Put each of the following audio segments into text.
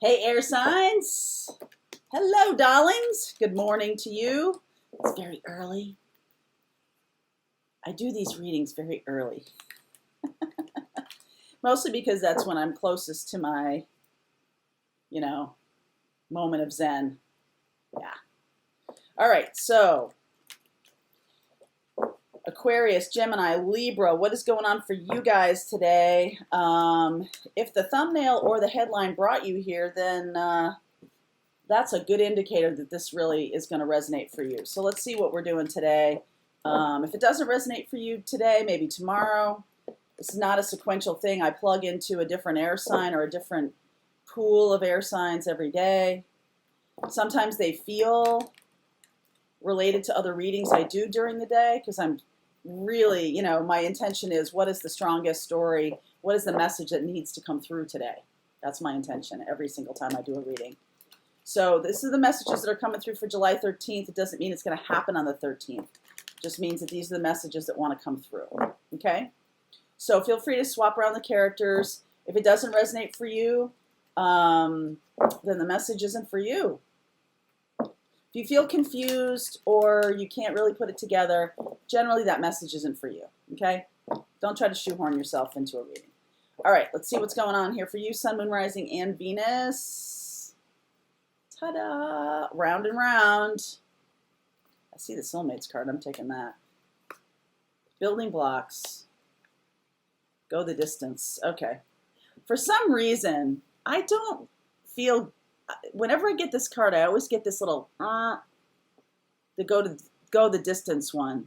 Hey, air signs. Hello, darlings. Good morning to you. It's very early. I do these readings very early. Mostly because that's when I'm closest to my, moment of Zen. Yeah. All right, so Aquarius, Gemini, Libra, what is going on for you guys today? If the thumbnail or the headline brought you here, then that's a good indicator that this really is going to resonate for you. So let's see what we're doing today. If it doesn't resonate for you today, maybe tomorrow. This is not a sequential thing. I plug into a different air sign or a different pool of air signs every day. Sometimes they feel related to other readings I do during the day because I'm really, my intention is what is the strongest story? What is the message that needs to come through today? That's my intention every single time I do a reading. So this is the messages that are coming through for July 13th. It doesn't mean it's going to happen on the 13th. It just means that these are the messages that want to come through. Okay? So feel free to swap around the characters. If it doesn't resonate for you, then the message isn't for you. If you feel confused or you can't really put it together, generally that message isn't for you. Okay? Don't try to shoehorn yourself into a reading. All right, let's see what's going on here for you, Sun, Moon, Rising, and Venus. Ta-da! Round and round. I see the Soulmates card. I'm taking that. Building blocks. Go the distance. Okay. For some reason, I don't feel... Whenever I get this card, I always get this little... the go the distance one.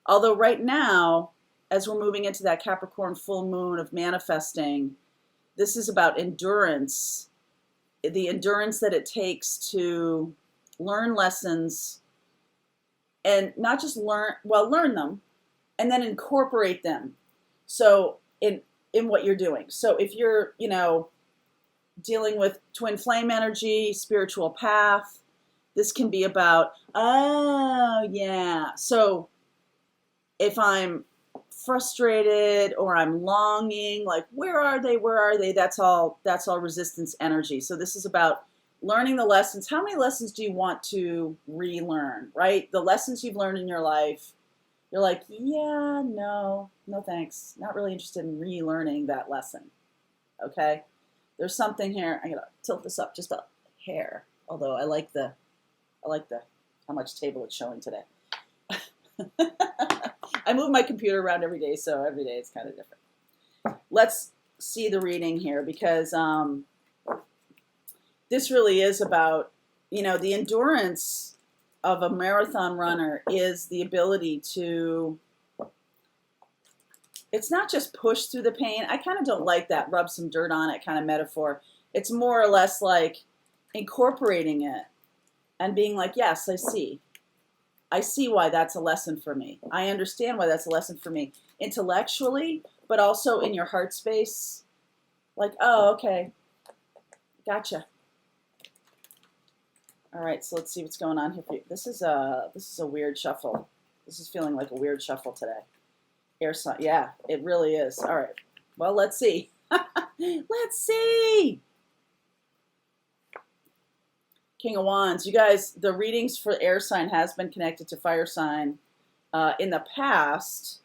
Although right now, as we're moving into that Capricorn full moon of manifesting, this is about endurance. The endurance that it takes to learn lessons and not just learn them and then incorporate them. So in what you're doing. So if you're, dealing with twin flame energy, spiritual path, this can be about, oh yeah. So if I'm frustrated or I'm longing, like where are they, that's all resistance energy. So this is about learning the lessons. How many lessons do you want to relearn, right? The lessons you've learned in your life, you're like, yeah, no thanks, not really interested in relearning that lesson. Okay, there's something here. I'm gonna tilt this up just a hair, although I like the how much table it's showing today. I move my computer around every day, so every day it's kind of different. Let's see the reading here because this really is about, the endurance of a marathon runner is the ability to, it's not just push through the pain. I kind of don't like that rub some dirt on it kind of metaphor. It's more or less like incorporating it and being like, yes, I see why that's a lesson for me. I understand why that's a lesson for me intellectually, but also in your heart space. Like, oh, okay, gotcha. All right, so let's see what's going on here for you. This is a weird shuffle. This is feeling like a weird shuffle today. Air sign, yeah, it really is. All right, well, let's see. Let's see. King of Wands. You guys, the readings for air sign has been connected to fire sign. In the past,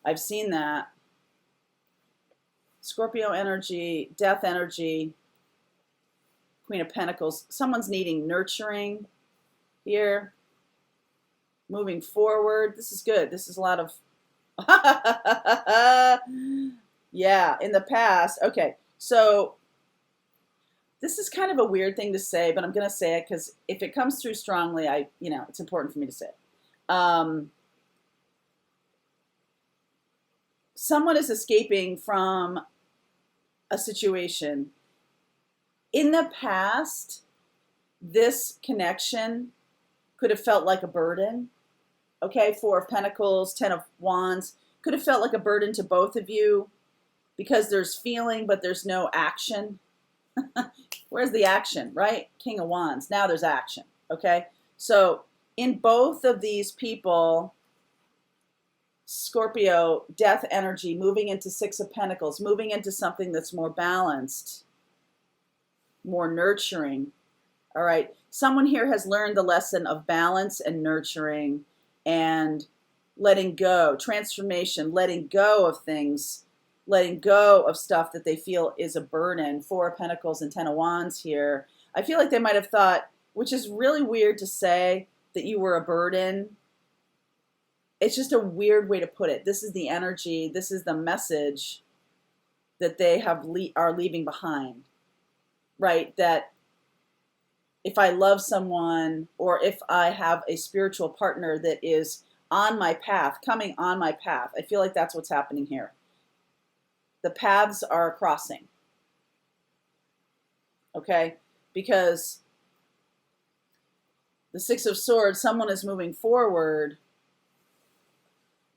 I've seen that. Scorpio energy, death energy, Queen of Pentacles. Someone's needing nurturing here. Moving forward. This is good. This is a lot of... yeah, in the past. Okay, so... This is kind of a weird thing to say, but I'm going to say it because if it comes through strongly, it's important for me to say it. Someone is escaping from a situation. In the past, this connection could have felt like a burden. Okay, Four of Pentacles, Ten of Wands. Could have felt like a burden to both of you because there's feeling, but there's no action. Where's the action, right? King of Wands. Now there's action, okay? So in both of these people, Scorpio, death energy, moving into Six of Pentacles, moving into something that's more balanced. more nurturing. All right. Someone here has learned the lesson of balance and nurturing and letting go, transformation, letting go of things, letting go of stuff that they feel is a burden. Four of Pentacles and Ten of Wands here. I feel like they might have thought, which is really weird to say, that you were a burden. It's just a weird way to put it. This is the energy, this is the message that they are leaving behind, right? That if I love someone, or if I have a spiritual partner that is on my path, coming on my path, I feel like that's what's happening here. The paths are crossing, okay? Because the Six of Swords, someone is moving forward,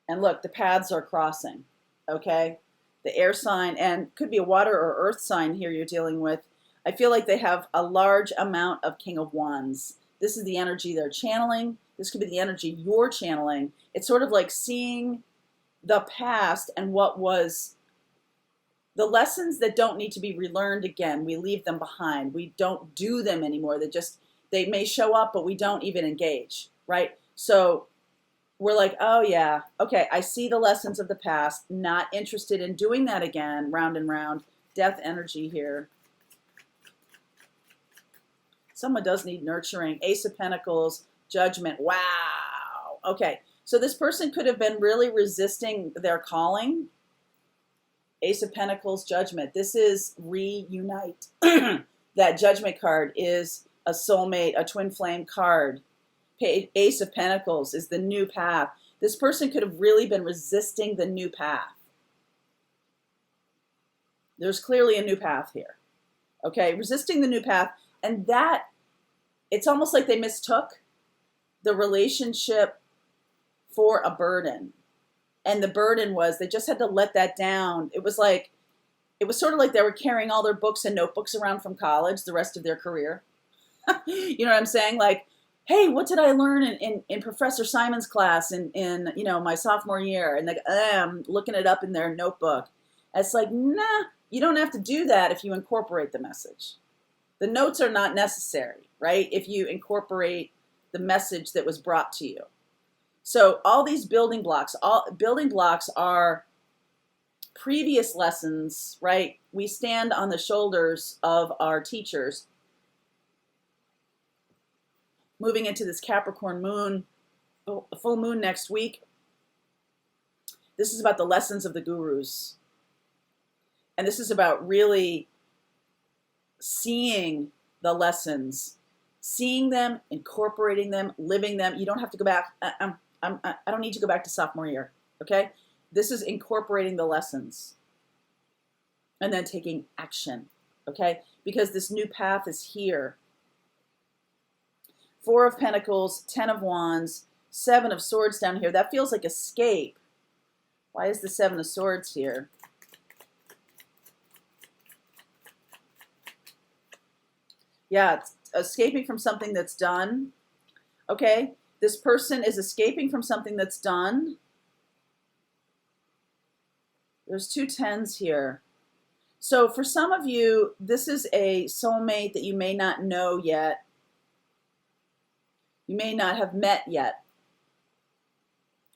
and look, the paths are crossing, okay? The air sign, and could be a water or earth sign here you're dealing with. I feel like they have a large amount of King of Wands. This is the energy they're channeling. This could be the energy you're channeling. It's sort of like seeing the past and what was the lessons that don't need to be relearned again. We leave them behind. We don't do them anymore. They may show up, but we don't even engage, right? So we're like, oh yeah, okay, I see the lessons of the past, not interested in doing that again, round and round. Death energy here. Someone does need nurturing. Ace of Pentacles, Judgment. Wow. Okay, so this person could have been really resisting their calling. Ace of Pentacles, Judgment. This is reunite. That Judgment card is a soulmate, a twin flame card. Ace of Pentacles is the new path. This person could have really been resisting the new path. There's clearly a new path here. Okay, resisting the new path. And that, it's almost like they mistook the relationship for a burden. And the burden was they just had to let that down. It was sort of like they were carrying all their books and notebooks around from college the rest of their career. You know what I'm saying? Like, hey, what did I learn in Professor Simon's class in my sophomore year? And I'm looking it up in their notebook. It's like, nah, you don't have to do that if you incorporate the message. The notes are not necessary, right? If you incorporate the message that was brought to you. So all these building blocks are previous lessons, right? We stand on the shoulders of our teachers. Moving into this Capricorn moon, full moon next week. This is about the lessons of the gurus. And this is about really seeing the lessons, seeing them, incorporating them, living them. You don't have to go back. I don't need to go back to sophomore year, okay? This is incorporating the lessons and then taking action, okay? Because this new path is here. Four of Pentacles, Ten of Wands, Seven of Swords down here. That feels like escape. Why is the Seven of Swords here? Yeah, it's escaping from something that's done. Okay, this person is escaping from something that's done. There's two tens here. So for some of you, this is a soulmate that you may not know yet. You may not have met yet.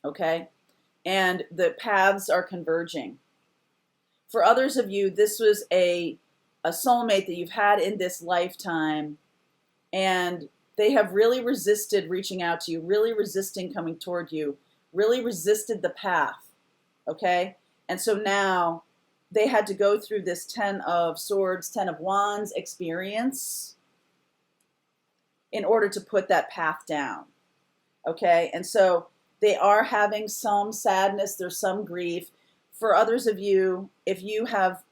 Okay, and the paths are converging. For others of you, this was a soulmate that you've had in this lifetime, and they have really resisted reaching out to you, really resisting coming toward you, really resisted the path, okay? And so now they had to go through this Ten of Swords, Ten of Wands experience in order to put that path down, okay? And so they are having some sadness, there's some grief. For others of you, if you have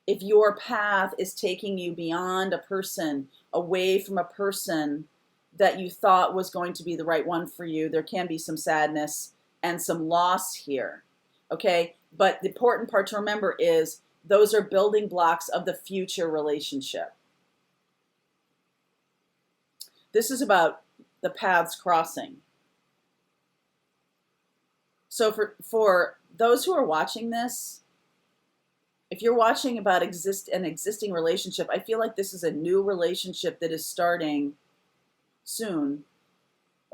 if your path is taking you beyond a person, away from a person that you thought was going to be the right one for you, there can be some sadness and some loss here, okay? But the important part to remember is those are building blocks of the future relationship. This is about the paths crossing. So for those who are watching this, if you're watching about an existing relationship, I feel like this is a new relationship that is starting soon,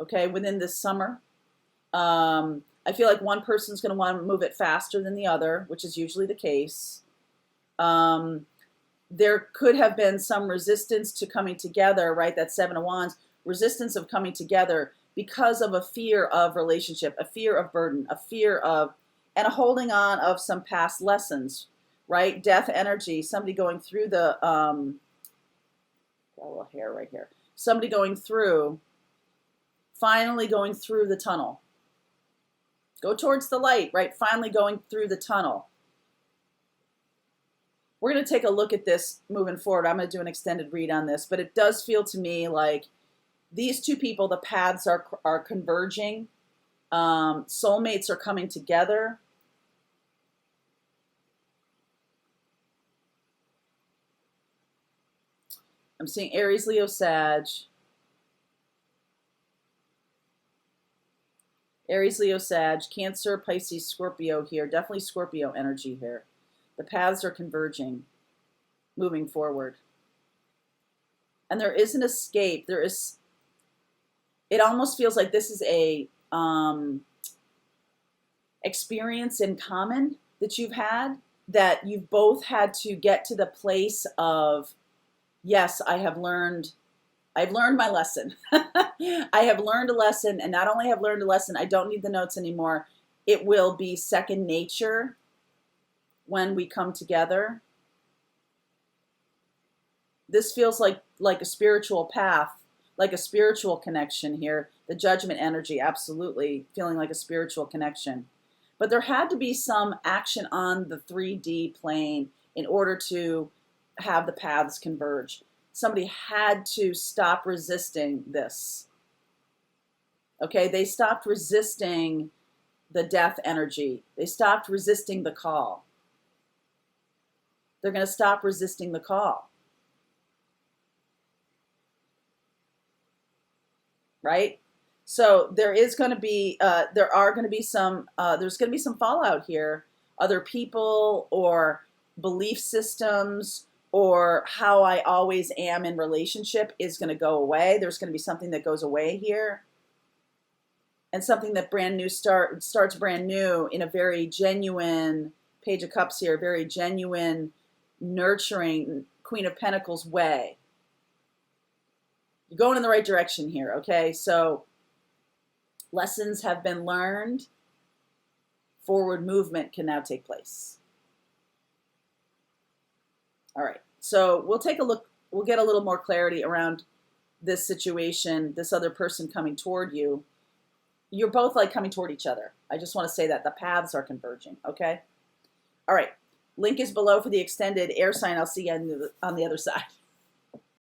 okay, within this summer. I feel like one person's going to want to move it faster than the other, which is usually the case. There could have been some resistance to coming together, right? That Seven of Wands, resistance of coming together because of a fear of relationship, a fear of burden, a fear of, and a holding on of some past lessons, right? Death energy, somebody going through the, got a little hair right here. Somebody going through, finally going through the tunnel. Go towards the light, right? Finally going through the tunnel. We're going to take a look at this moving forward. I'm going to do an extended read on this, but it does feel to me like these two people, the paths are converging. Soulmates are coming together. I'm seeing Aries, Leo, Sag. Aries, Leo, Sag, Cancer, Pisces, Scorpio here. Definitely Scorpio energy here. The paths are converging, moving forward. And there is an escape. There is, it almost feels like this is a experience in common that you've had, that you've both had to get to the place of, yes, I've learned my lesson. I have learned a lesson, and not only have learned a lesson, I don't need the notes anymore. It will be second nature when we come together. This feels like a spiritual path, like a spiritual connection here. The Judgment energy, absolutely feeling like a spiritual connection. But there had to be some action on the 3D plane in order to have the paths converge. Somebody had to stop resisting this. Okay, they stopped resisting the death energy. They stopped resisting the call. They're going to stop resisting the call. Right? So there is going to be, there's going to be some fallout here. Other people or belief systems or how I always am in relationship is going to go away. There's going to be something that goes away here. And something that brand new starts brand new in a very genuine, Page of Cups here, very genuine, nurturing Queen of Pentacles way. You're going in the right direction here, okay? So lessons have been learned. Forward movement can now take place. All right, so we'll take a look. We'll get a little more clarity around this situation, this other person coming toward you. You're both like coming toward each other. I just want to say that the paths are converging, okay? All right, link is below for the extended air sign. I'll see you on the other side.